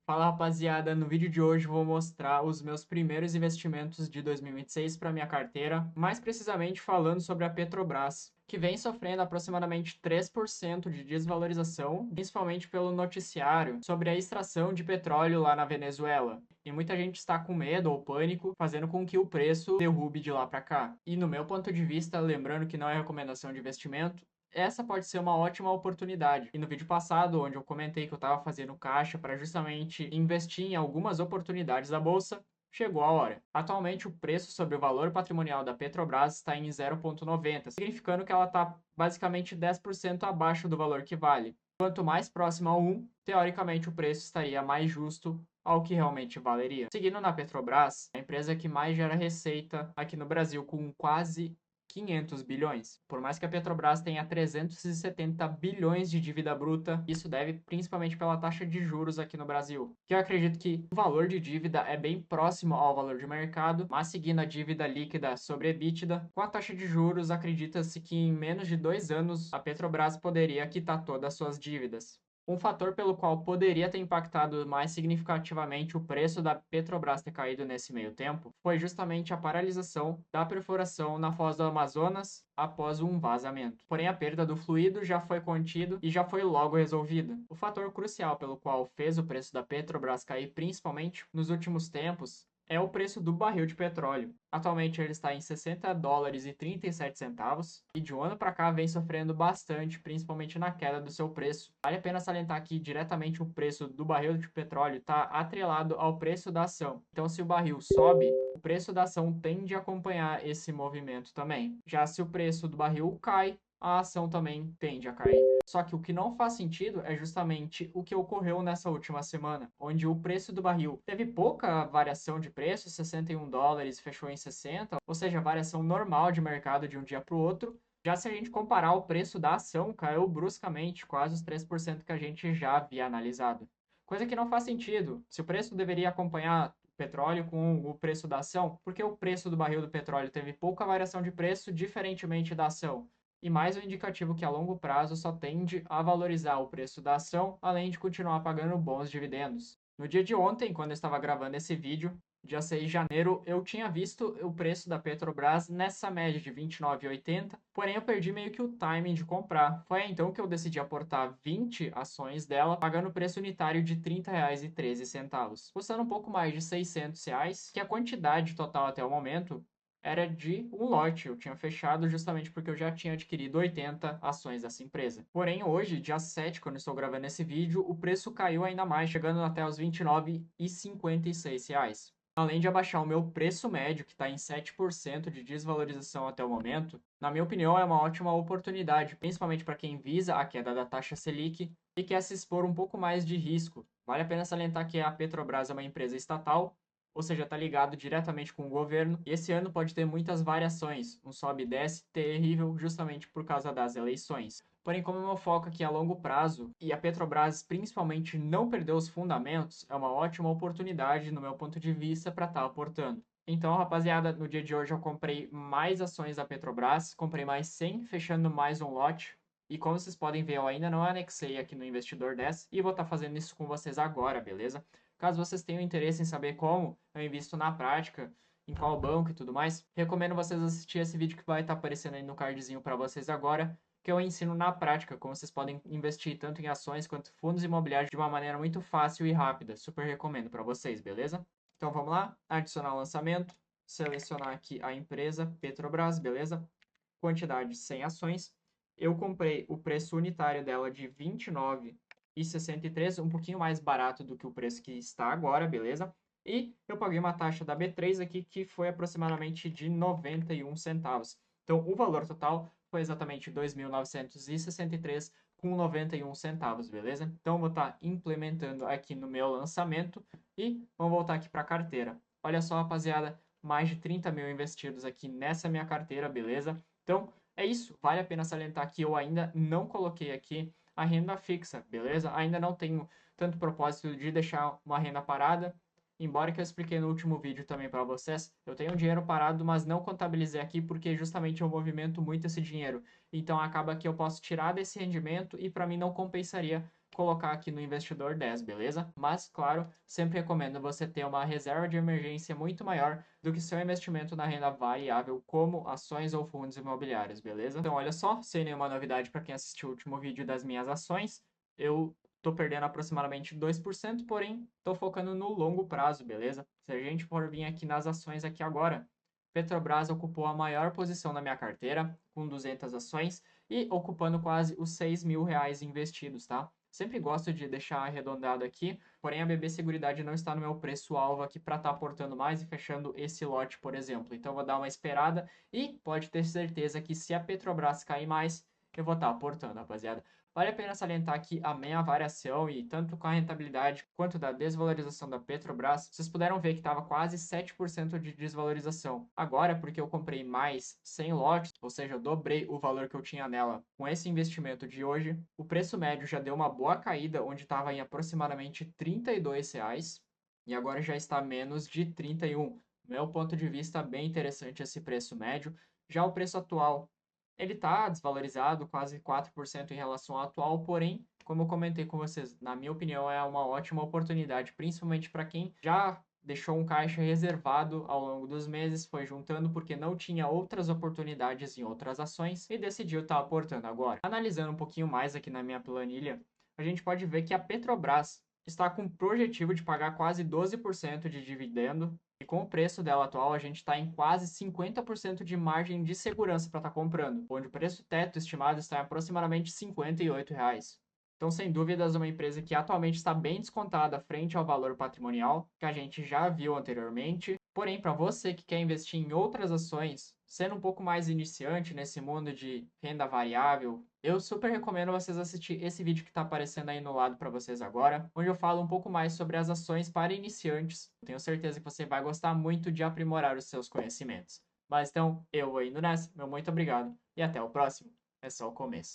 Fala rapaziada, no vídeo de hoje vou mostrar os meus primeiros investimentos de 2026 para minha carteira, mais precisamente falando sobre a Petrobras, que vem sofrendo aproximadamente 3% de desvalorização, principalmente pelo noticiário sobre a extração de petróleo lá na Venezuela. E muita gente está com medo ou pânico, fazendo com que o preço derrube de lá para cá. E no meu ponto de vista, lembrando que não é recomendação de investimento, essa pode ser uma ótima oportunidade. E no vídeo passado, onde eu comentei que eu estava fazendo caixa para justamente investir em algumas oportunidades da bolsa, chegou a hora. Atualmente, o preço sobre o valor patrimonial da Petrobras está em 0,90, significando que ela está basicamente 10% abaixo do valor que vale. Quanto mais próximo a 1, teoricamente o preço estaria mais justo ao que realmente valeria. Seguindo na Petrobras, a empresa que mais gera receita aqui no Brasil, com quase 500 bilhões. Por mais que a Petrobras tenha 370 bilhões de dívida bruta, isso deve principalmente pela taxa de juros aqui no Brasil, que eu acredito que o valor de dívida é bem próximo ao valor de mercado, mas seguindo a dívida líquida sobre EBITDA, com a taxa de juros, acredita-se que em menos de 2 anos a Petrobras poderia quitar todas as suas dívidas. Um fator pelo qual poderia ter impactado mais significativamente o preço da Petrobras ter caído nesse meio tempo foi justamente a paralisação da perfuração na Foz do Amazonas após um vazamento. Porém, a perda do fluido já foi contido e já foi logo resolvida. O fator crucial pelo qual fez o preço da Petrobras cair principalmente nos últimos tempos é o preço do barril de petróleo. Atualmente ele está em 60 dólares e 37 centavos e de um ano para cá vem sofrendo bastante, principalmente na queda do seu preço. Vale a pena salientar que diretamente o preço do barril de petróleo está atrelado ao preço da ação. Então, se o barril sobe, o preço da ação tende a acompanhar esse movimento também. Já se o preço do barril cai, a ação também tende a cair. Só que o que não faz sentido é justamente o que ocorreu nessa última semana, onde o preço do barril teve pouca variação de preço, 61 dólares fechou em 60, ou seja, variação normal de mercado de um dia para o outro. Já se a gente comparar o preço da ação, caiu bruscamente, quase os 3% que a gente já havia analisado. Coisa que não faz sentido. Se o preço deveria acompanhar o petróleo com o preço da ação, porque o preço do barril do petróleo teve pouca variação de preço, diferentemente da ação? E mais um indicativo que a longo prazo só tende a valorizar o preço da ação, além de continuar pagando bons dividendos. No dia de ontem, quando eu estava gravando esse vídeo, dia 6 de janeiro, eu tinha visto o preço da Petrobras nessa média de 29,80, porém eu perdi meio que o timing de comprar. Foi aí então que eu decidi aportar 20 ações dela, pagando o preço unitário de R$ 30,13, custando um pouco mais de R$ 600, que a quantidade total até o momento era de um lote. Eu tinha fechado justamente porque eu já tinha adquirido 80 ações dessa empresa. Porém, hoje, dia 7, quando eu estou gravando esse vídeo, o preço caiu ainda mais, chegando até os R$ 29,56. Além de abaixar o meu preço médio, que está em 7% de desvalorização até o momento, na minha opinião é uma ótima oportunidade, principalmente para quem visa a queda da taxa Selic e quer se expor um pouco mais de risco. Vale a pena salientar que a Petrobras é uma empresa estatal, ou seja, está ligado diretamente com o governo, e esse ano pode ter muitas variações, um sobe e desce terrível justamente por causa das eleições. Porém, como o meu foco aqui é a longo prazo e a Petrobras principalmente não perdeu os fundamentos, é uma ótima oportunidade, no meu ponto de vista, para estar aportando. Então, rapaziada, no dia de hoje eu comprei mais ações da Petrobras, comprei mais 100, fechando mais um lote. E como vocês podem ver, eu ainda não anexei aqui no Investidor 10 e vou estar fazendo isso com vocês agora, beleza? Caso vocês tenham interesse em saber como eu invisto na prática, em qual banco e tudo mais, recomendo vocês assistir esse vídeo que vai estar aparecendo aí no cardzinho para vocês agora, que eu ensino na prática como vocês podem investir tanto em ações quanto fundos imobiliários de uma maneira muito fácil e rápida. Super recomendo para vocês, beleza? Então vamos lá, adicionar o lançamento, selecionar aqui a empresa Petrobras, beleza? Quantidade 100 ações. Eu comprei o preço unitário dela de 29,63, um pouquinho mais barato do que o preço que está agora, beleza? E eu paguei uma taxa da B3 aqui que foi aproximadamente de 91 centavos. Então, o valor total foi exatamente 2.963 com 91 centavos, beleza? Então, vou estar implementando aqui no meu lançamento e vamos voltar aqui para a carteira. Olha só, rapaziada, mais de 30 mil investidos aqui nessa minha carteira, beleza? Então, é isso. Vale a pena salientar que eu ainda não coloquei aqui a renda fixa, beleza? Ainda não tenho tanto propósito de deixar uma renda parada, embora que eu expliquei no último vídeo também para vocês, eu tenho dinheiro parado, mas não contabilizei aqui porque justamente eu movimento muito esse dinheiro. Então acaba que eu posso tirar desse rendimento e para mim não compensaria colocar aqui no investidor 10, beleza? Mas, claro, sempre recomendo você ter uma reserva de emergência muito maior do que seu investimento na renda variável, como ações ou fundos imobiliários, beleza? Então, olha só, sem nenhuma novidade para quem assistiu o último vídeo das minhas ações, eu tô perdendo aproximadamente 2%, porém, tô focando no longo prazo, beleza? Se a gente for vir aqui nas ações aqui agora, Petrobras ocupou a maior posição na minha carteira, com 200 ações, e ocupando quase os 6 mil reais investidos, tá? Sempre gosto de deixar arredondado aqui, porém a BB Seguridade não está no meu preço-alvo aqui para estar aportando mais e fechando esse lote, por exemplo. Então vou dar uma esperada e pode ter certeza que se a Petrobras cair mais, eu vou estar aportando, rapaziada. Vale a pena salientar aqui a minha variação e tanto com a rentabilidade quanto da desvalorização da Petrobras, vocês puderam ver que estava quase 7% de desvalorização. Agora, porque eu comprei mais 100 lotes, ou seja, eu dobrei o valor que eu tinha nela com esse investimento de hoje, o preço médio já deu uma boa caída, onde estava em aproximadamente R$ 32 reais, e agora já está menos de 31. Meu ponto de vista, bem interessante esse preço médio. Já o preço atual ele está desvalorizado quase 4% em relação ao atual, porém, como eu comentei com vocês, na minha opinião é uma ótima oportunidade, principalmente para quem já deixou um caixa reservado ao longo dos meses, foi juntando porque não tinha outras oportunidades em outras ações e decidiu estar aportando agora. Analisando um pouquinho mais aqui na minha planilha, a gente pode ver que a Petrobras está com o projetivo de pagar quase 12% de dividendo e com o preço dela atual, a gente está em quase 50% de margem de segurança para estar comprando, onde o preço teto estimado está em aproximadamente R$ 58 reais. Então, sem dúvidas, uma empresa que atualmente está bem descontada frente ao valor patrimonial, que a gente já viu anteriormente. Porém, para você que quer investir em outras ações, sendo um pouco mais iniciante nesse mundo de renda variável, eu super recomendo vocês assistir esse vídeo que está aparecendo aí no lado para vocês agora, onde eu falo um pouco mais sobre as ações para iniciantes. Tenho certeza que você vai gostar muito de aprimorar os seus conhecimentos. Mas então, eu vou indo nessa, meu muito obrigado e até o próximo. É só o começo.